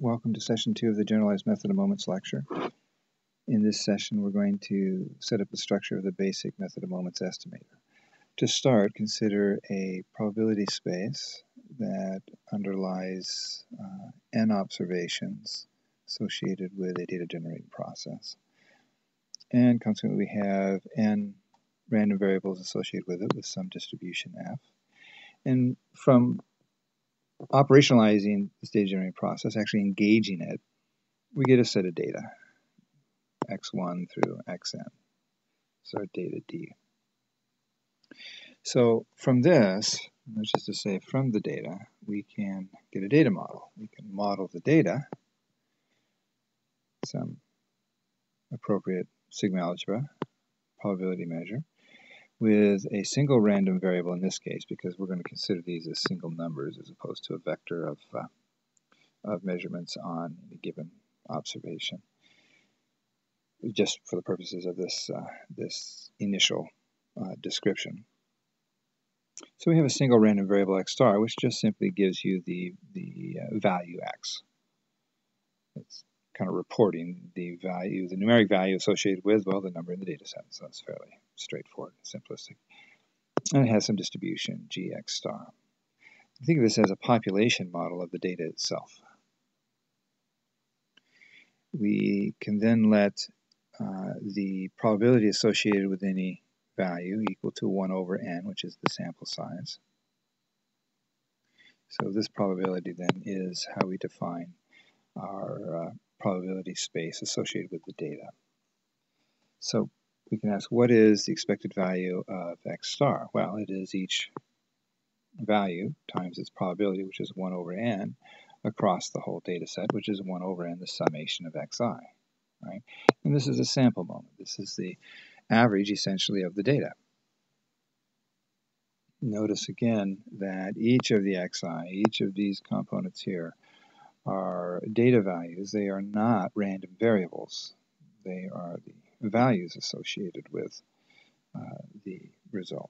Welcome to session 2 of the Generalized Method of Moments lecture. In this session, we're going to set up the structure of the basic Method of Moments estimator. To start, consider a probability space that underlies n observations associated with a data generating process. And consequently, we have n random variables associated with it with some distribution f. And from operationalizing this data generating process, actually engaging it, we get a set of data, x1 through xn, so our data D. So from this, which is to say from the data, we can get a data model. We can model the data, some appropriate sigma algebra probability measure, with a single random variable in this case, because we're going to consider these as single numbers as opposed to a vector of measurements on any given observation, just for the purposes of this initial description. So we have a single random variable x star, which just simply gives you the value x. It's kind of reporting the value, the numeric value associated with, well, the number in the data set. So it's fairly straightforward and simplistic. And it has some distribution, gx star. Think of this as a population model of the data itself. We can then let the probability associated with any value equal to 1 over n, which is the sample size. So this probability then is how we define our probability space associated with the data. So we can ask, what is the expected value of x star? Well, it is each value times its probability, which is 1 over n, across the whole data set, which is 1 over n, the summation of xi. Right? And this is a sample moment. This is the average, essentially, of the data. Notice again that each of the xi, each of these components here, are data values. They are not random variables. They are the values associated with the result.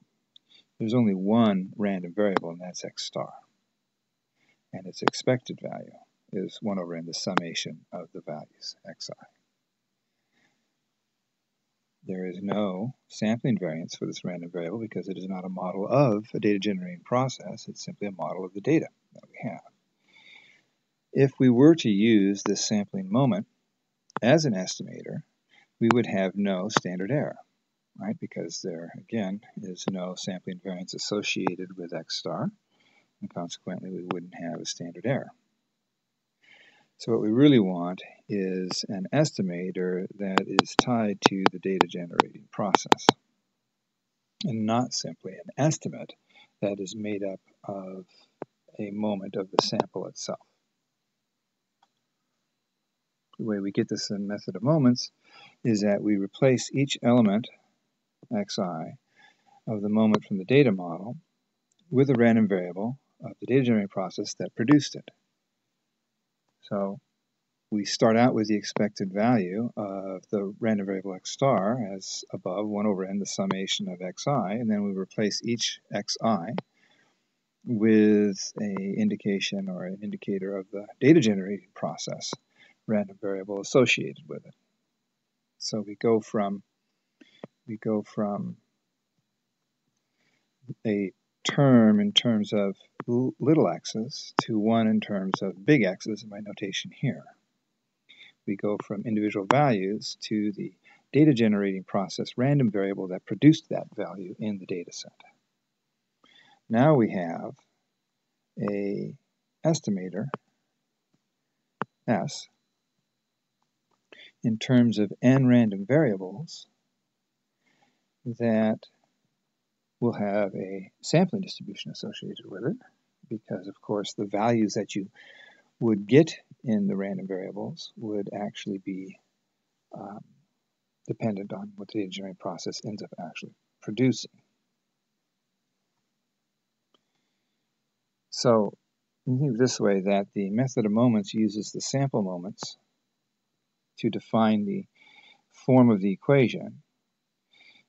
There's only one random variable, and that's x star. And its expected value is 1 over n, the summation of the values, xi. There is no sampling variance for this random variable because it is not a model of a data generating process. It's simply a model of the data that we have. If we were to use this sampling moment as an estimator, we would have no standard error, right? Because there, again, is no sampling variance associated with x star, and consequently we wouldn't have a standard error. So what we really want is an estimator that is tied to the data generating process, and not simply an estimate that is made up of a moment of the sample itself. The way we get this in Method of Moments is that we replace each element, xi, of the moment from the data model with a random variable of the data generating process that produced it. So we start out with the expected value of the random variable x star as above, 1 over n, the summation of xi, and then we replace each xi with an indication or an indicator of the data generating process random variable associated with it. So we go from a term in terms of little x's to one in terms of big x's in my notation here. We go from individual values to the data generating process random variable that produced that value in the data set. Now we have a estimator, S, in terms of n random variables that will have a sampling distribution associated with it, because of course the values that you would get in the random variables would actually be dependent on what the data generating process ends up actually producing. So you think this way, that the method of moments uses the sample moments to define the form of the equation,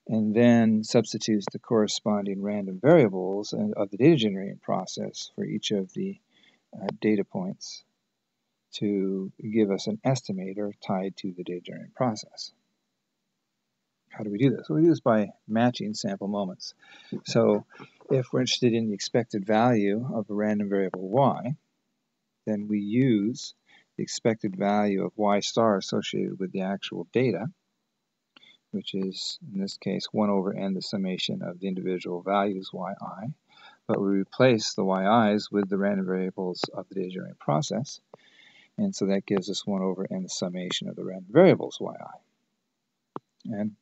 and then substitutes the corresponding random variables of the data generating process for each of the data points to give us an estimator tied to the data generating process. How do we do this? Well, we do this by matching sample moments. So if we're interested in the expected value of a random variable y, then we use the expected value of y star associated with the actual data, which is, in this case, 1 over n, the summation of the individual values yi, but we replace the yi's with the random variables of the data generating process, and so that gives us 1 over n, the summation of the random variables yi. And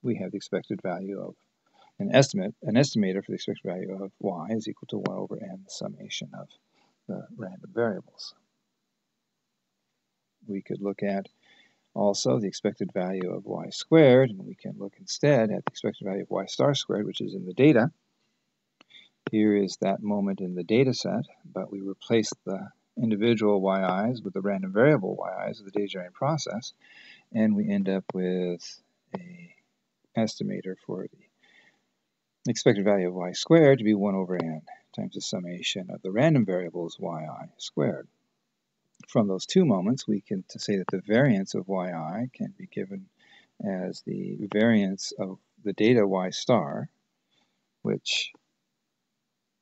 we have the expected value of an estimator for the expected value of y is equal to 1 over n, the summation of the random variables. We could look at also the expected value of y squared, and we can look instead at the expected value of y star squared, which is in the data. Here is that moment in the data set, but we replace the individual yi's with the random variable yi's of the data generating process, and we end up with an estimator for the expected value of y squared to be 1 over n times the summation of the random variables yi squared. From those two moments, we can say that the variance of yi can be given as the variance of the data y star, which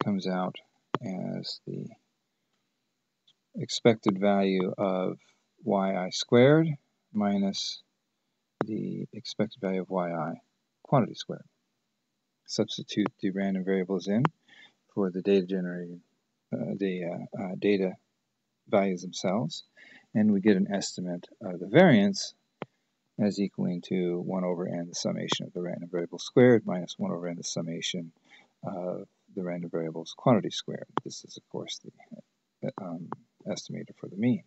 comes out as the expected value of yi squared minus the expected value of yi quantity squared. Substitute the random variables in for the data generated, data values themselves, and we get an estimate of the variance as equaling to 1 over n, the summation of the random variable squared, minus 1 over n, the summation of the random variable's quantity squared. This is, of course, the estimator for the mean.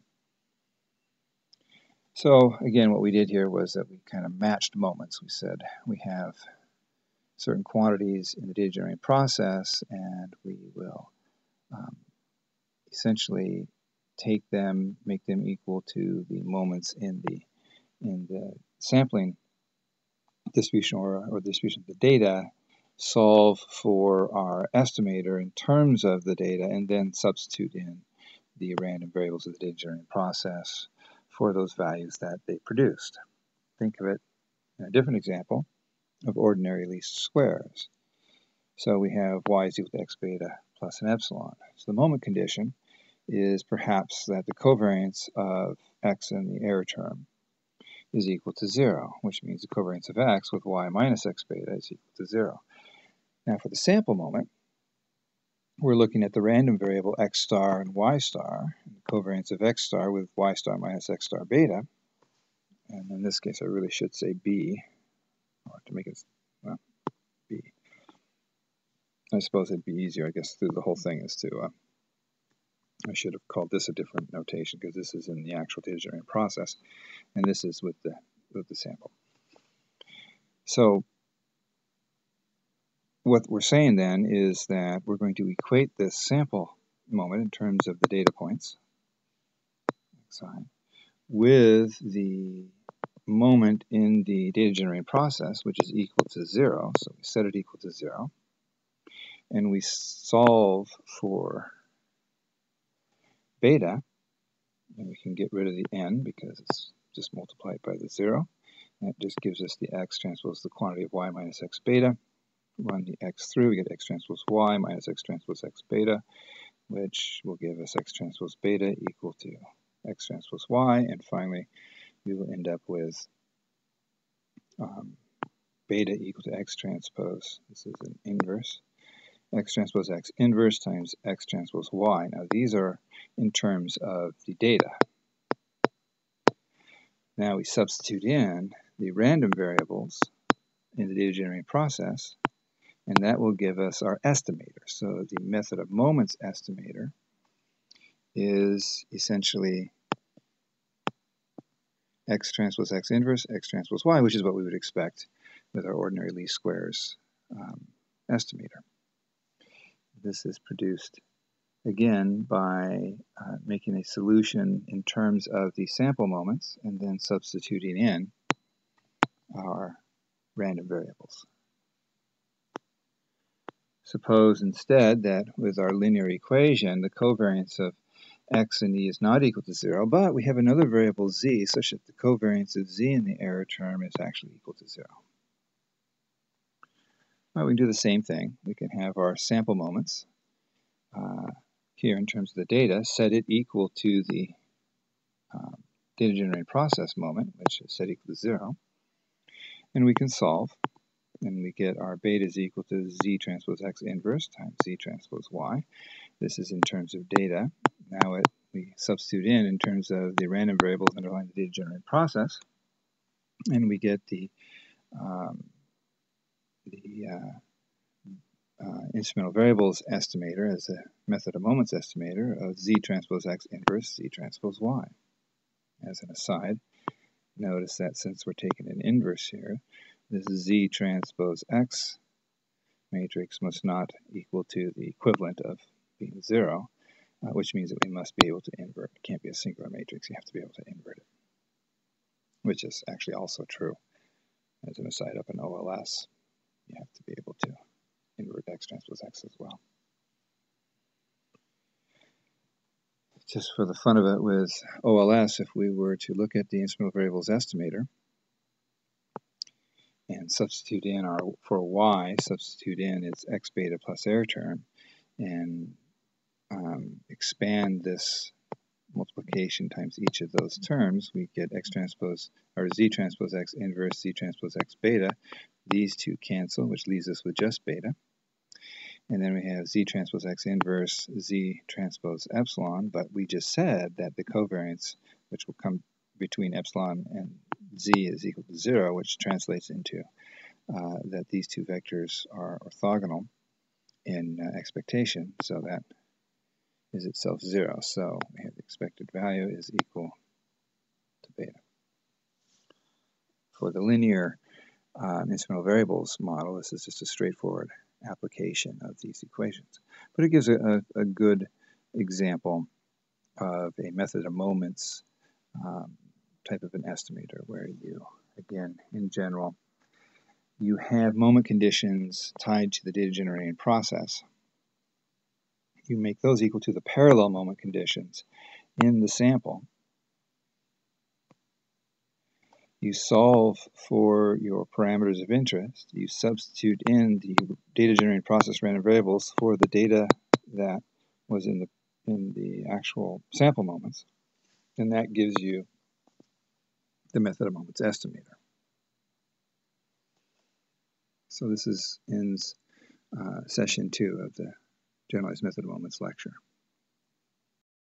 So, again, what we did here was that we kind of matched moments. We said we have certain quantities in the data generating process, and we will essentially take them, make them equal to the moments in the sampling distribution or distribution of the data, solve for our estimator in terms of the data, and then substitute in the random variables of the data generating process for those values that they produced. Think of it in a different example of ordinary least squares. So we have y is equal to x beta plus an epsilon. So the moment condition is perhaps that the covariance of x in the error term is equal to 0, which means the covariance of x with y minus x beta is equal to 0. Now for the sample moment, we're looking at the random variable x star and y star, and the covariance of x star with y star minus x star beta, and in this case I really should say b, or to make it, well, b. I suppose it'd be easier, I guess, through the whole thing is to, I should have called this a different notation because this is in the actual data generating process, and this is with the sample. So what we're saying then is that we're going to equate this sample moment in terms of the data points xi with the moment in the data generating process, which is equal to 0. So we set it equal to 0, and we solve for beta, and we can get rid of the n because it's just multiplied by the 0. That just gives us the x transpose the quantity of y minus x beta. Run the x through, we get x transpose y minus x transpose x beta, which will give us x transpose beta equal to x transpose y, and finally we will end up with beta equal to x transpose, this is an inverse, x transpose x inverse times x transpose y. Now these are in terms of the data. Now we substitute in the random variables in the data generating process, and that will give us our estimator. So the method of moments estimator is essentially x transpose x inverse, x transpose y, which is what we would expect with our ordinary least squares estimator. This is produced again by making a solution in terms of the sample moments and then substituting in our random variables. Suppose instead that with our linear equation, the covariance of x and e is not equal to 0, but we have another variable z such that the covariance of z in the error term is actually equal to 0. Well, we can do the same thing. We can have our sample moments here in terms of the data, set it equal to the data generating process moment, which is set equal to 0, and we can solve, and we get our beta is equal to z transpose x inverse times z transpose y. This is in terms of data. Now we substitute in terms of the random variables underlying the data generating process, and we get the instrumental variables estimator as a method of moments estimator of z transpose x inverse z transpose y. As an aside, notice that since we're taking an inverse here, this z transpose x matrix must not equal to the equivalent of being 0, which means that we must be able to invert. It can't be a singular matrix. You have to be able to invert it, which is actually also true. As an aside, up in OLS, you have to be able to invert x transpose x as well. Just for the fun of it with OLS, if we were to look at the instrumental variables estimator and substitute in for y, substitute in its x beta plus error term, and expand this multiplication times each of those terms, we get x transpose, or z transpose x inverse z transpose x beta. These two cancel, which leaves us with just beta. And then we have z transpose x inverse z transpose epsilon, but we just said that the covariance, which will come between epsilon and z, is equal to 0, which translates into that these two vectors are orthogonal in expectation, so that is itself 0. So we have the expected value is equal to beta. For the linear instrumental variables model, this is just a straightforward application of these equations. But it gives a good example of a method of moments type of an estimator where you, again, in general, you have moment conditions tied to the data generating process. You make those equal to the parallel moment conditions in the sample. You solve for your parameters of interest. You substitute in the data generating process random variables for the data that was in the actual sample moments, and that gives you the method of moments estimator. So this ends session 2 of the Generalized Method of Moments lecture.